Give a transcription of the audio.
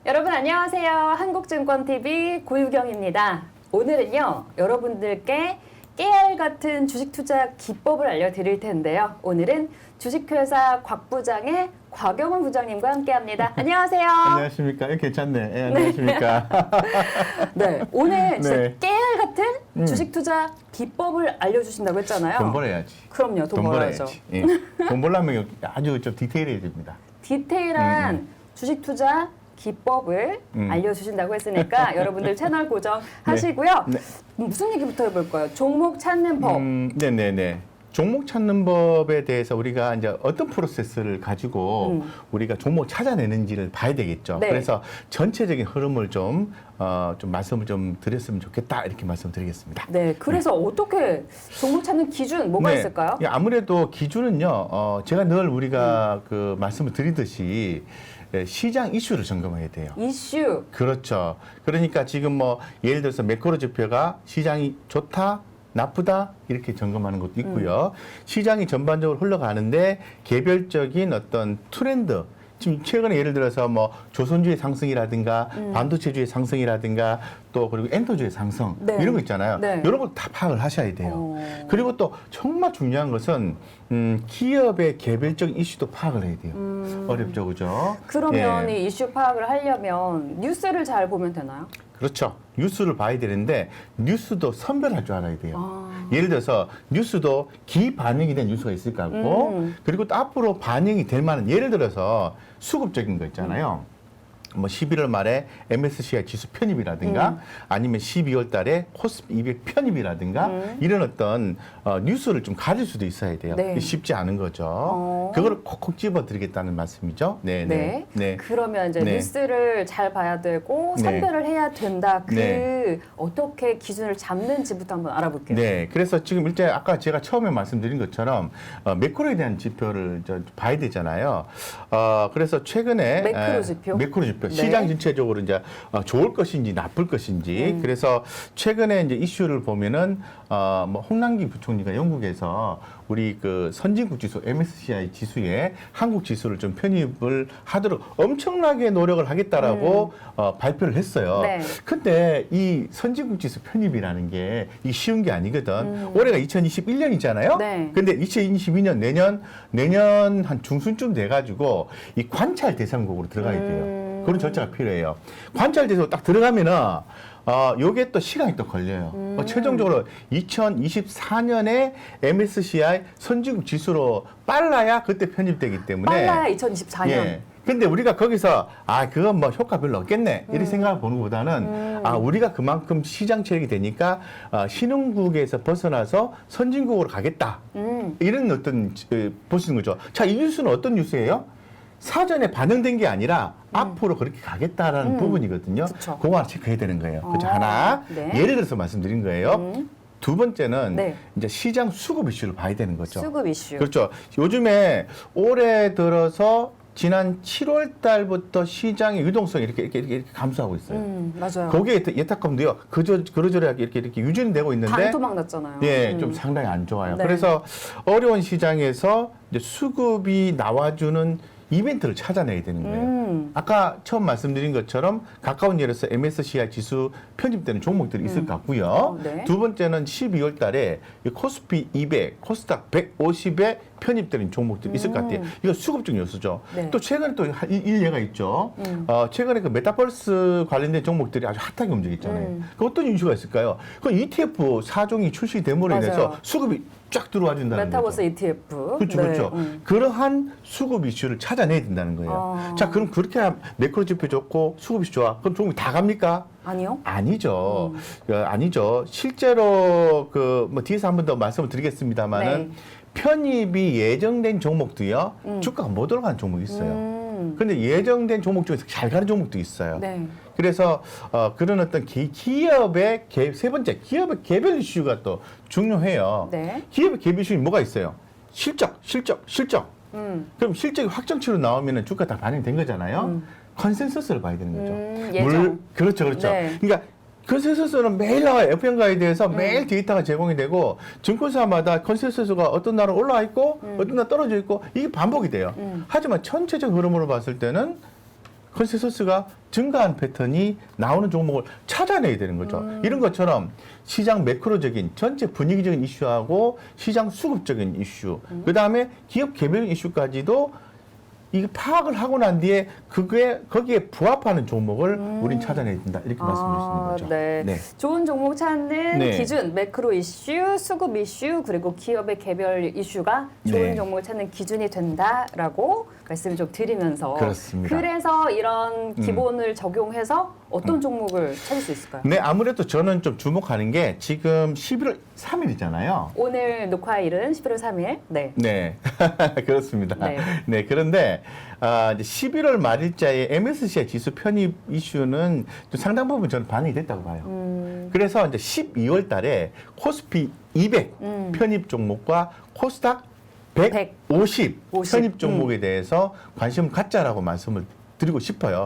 여러분 안녕하세요. 한국증권TV 고유경입니다. 오늘은요, 여러분들께 깨알 같은 주식 투자 기법을 알려드릴 텐데요. 오늘은 주식회사 곽 부장의 곽영훈 부장님과 함께합니다. 안녕하세요. 안녕하십니까? 괜찮네. 네, 안녕하십니까? 네, 오늘 진짜 네. 깨알 같은 주식 투자 기법을 알려주신다고 했잖아요. 돈 벌어야지. 그럼요, 돈 벌어야죠. 예. 돈 벌려면 아주 좀 디테일해야 됩니다. 디테일한 주식 투자 기법을 알려주신다고 했으니까 여러분들 채널 고정하시고요. 네. 무슨 얘기부터 해볼까요? 종목 찾는 법. 네네네. 종목 찾는 법에 대해서 우리가 이제 어떤 프로세스를 가지고 우리가 종목 찾아내는지를 봐야 되겠죠. 네. 그래서 전체적인 흐름을 좀 말씀을 좀 드렸으면 좋겠다 이렇게 말씀드리겠습니다. 네, 그래서 어떻게 종목 찾는 기준 뭐가 네. 있을까요? 예, 아무래도 기준은요. 제가 늘 우리가 그 말씀을 드리듯이 시장 이슈를 점검해야 돼요. 이슈. 그렇죠. 그러니까 지금 뭐 예를 들어서 매크로 지표가 시장이 좋다, 나쁘다 이렇게 점검하는 것도 있고요. 시장이 전반적으로 흘러가는데 개별적인 어떤 트렌드, 지금 최근에 예를 들어서 뭐 조선주의 상승이라든가 반도체주의 상승이라든가 또 그리고 엔터주의 상승 네. 이런 거 있잖아요. 네. 이런 걸 다 파악을 하셔야 돼요. 그리고 또 정말 중요한 것은 기업의 개별적인 이슈도 파악을 해야 돼요. 어렵죠, 그죠? 그러면 예. 이 이슈 파악을 하려면 뉴스를 잘 보면 되나요? 그렇죠. 뉴스를 봐야 되는데 뉴스도 선별할 줄 알아야 돼요. 예를 들어서 뉴스도 기반영이 된 뉴스가 있을 거고 그리고 또 앞으로 반영이 될 만한 예를 들어서 수급적인 거 있잖아요. 뭐 11월 말에 MSCI 지수 편입이라든가 아니면 12월 달에 코스피 200 편입이라든가 이런 어떤 뉴스를 좀 가질 수도 있어야 돼요. 네. 쉽지 않은 거죠. 그거를 콕콕 집어드리겠다는 말씀이죠. 네, 네. 네. 그러면 이제 네. 뉴스를 잘 봐야 되고 네. 선별을 해야 된다. 네. 어떻게 기준을 잡는지부터 한번 알아볼게요. 네, 그래서 지금 일제 아까 제가 처음에 말씀드린 것처럼 매크로에 대한 지표를 봐야 되잖아요. 그래서 최근에 매크로 지표? 매크로 지표 네. 시장 전체적으로 이제 좋을 것인지 나쁠 것인지 그래서 최근에 이제 이슈를 보면은 뭐 홍남기 부총리가 영국에서 우리 그 선진국 지수 MSCI 지수에 한국 지수를 좀 편입을 하도록 엄청나게 노력을 하겠다라고 발표를 했어요. 네. 근데 이 선진국 지수 편입이라는 게 이 쉬운 게 아니거든. 올해가 2021년이잖아요. 네. 근데 2022년 내년 한 중순쯤 돼가지고 이 관찰 대상국으로 들어가야 돼요. 그런 절차가 필요해요. 관찰 대상으로 딱 들어가면은 요게 또 시간이 또 걸려요. 최종적으로 2024년에 MSCI 선진국 지수로 빨라야 그때 편입되기 때문에. 빨라야 2024년. 예. 근데 우리가 거기서 그건 뭐 효과 별로 없겠네 이렇게 생각을 보는 것보다는 우리가 그만큼 시장 체력이 되니까 신흥국에서 벗어나서 선진국으로 가겠다 이런 어떤 보시는 거죠. 자, 이 뉴스는 어떤 뉴스예요? 사전에 반영된 게 아니라 앞으로 그렇게 가겠다라는 부분이거든요. 그쵸. 그거 하나 체크해야 되는 거예요. 그죠? 하나. 네. 예를 들어서 말씀드린 거예요. 두 번째는 네. 이제 시장 수급 이슈를 봐야 되는 거죠. 수급 이슈. 그렇죠. 요즘에 올해 들어서 지난 7월 달부터 시장의 유동성이 이렇게 감소하고 있어요. 맞아요. 거기에 예탁감도요. 그러저러하게 이렇게 유지는 되고 있는데 반토막 났잖아요. 예, 좀 상당히 안 좋아요. 네. 그래서 어려운 시장에서 이제 수급이 나와주는 이벤트를 찾아내야 되는 거예요. 아까 처음 말씀드린 것처럼 가까운 예로서 MSCI 지수 편입되는 종목들이 있을 것 같고요. 네. 두 번째는 12월 달에 이 코스피 200, 코스닥 150에 편입되는 종목들이 있을 것 같아요. 이거 수급적 요소죠. 네. 또 최근에 또 일례가 있죠. 최근에 그 메타버스 관련된 종목들이 아주 핫하게 움직였잖아요. 그 어떤 이슈가 있을까요? 그 ETF 4종이 출시됨으로 맞아요. 인해서 수급이 쫙 들어와 준다는 메타버스 거죠. ETF. 그렇죠, 네. 그렇죠. 그러한 수급 이슈를 찾아내야 된다는 거예요. 자, 그럼 그렇게 매크로 지표 좋고 수급 이슈 좋아. 그럼 종목이 다 갑니까? 아니요. 아니죠. 아니죠. 실제로 그 뭐 뒤에서 한 번 더 말씀을 드리겠습니다만은 네. 편입이 예정된 종목도요. 주가가 못 올라가는 종목이 있어요. 근데 예정된 종목 중에서 잘 가는 종목도 있어요. 네. 그래서 그런 어떤 기업의 세 번째 기업의 개별 이슈가 또 중요해요. 네. 기업의 개별 이슈는 뭐가 있어요? 실적. 그럼 실적이 확정치로 나오면 주가 다 반영된 거잖아요. 컨센서스를 봐야 되는 거죠. 예정. 그렇죠. 네. 그러니까 컨센서스는 매일 나와요. FM가에 대해서 매일 데이터가 제공이 되고 증권사마다 컨센서스가 어떤 날은 올라와 있고 어떤 날 떨어져 있고 이게 반복이 돼요. 하지만 전체적 흐름으로 봤을 때는 컨센서스가 증가한 패턴이 나오는 종목을 찾아내야 되는 거죠. 이런 것처럼 시장 매크로적인 전체 분위기적인 이슈하고 시장 수급적인 이슈, 그다음에 기업 개별 이슈까지도 이게 파악을 하고 난 뒤에 거기에 부합하는 종목을 우린 찾아내야 된다. 이렇게 말씀드릴 수 있는 거죠. 네. 좋은 종목 찾는 네. 기준, 매크로 이슈, 수급 이슈, 그리고 기업의 개별 이슈가 좋은 네. 종목을 찾는 기준이 된다라고 말씀을 좀 드리면서 그렇습니다. 그래서 이런 기본을 적용해서 어떤 종목을 찾을 수 있을까요? 네, 아무래도 저는 좀 주목하는 게 지금 11월 3일이잖아요. 오늘 녹화일은 11월 3일. 네. 네, 그렇습니다. 네. 네, 그런데 이제 11월 말일자에 MSCI 지수 편입 이슈는 좀 상당 부분 저는 반영이 됐다고 봐요. 그래서 이제 12월 달에 코스피 200 편입 종목과 코스닥 150 50. 편입 종목에 대해서 관심을 갖자라고 말씀을 드리고 싶어요.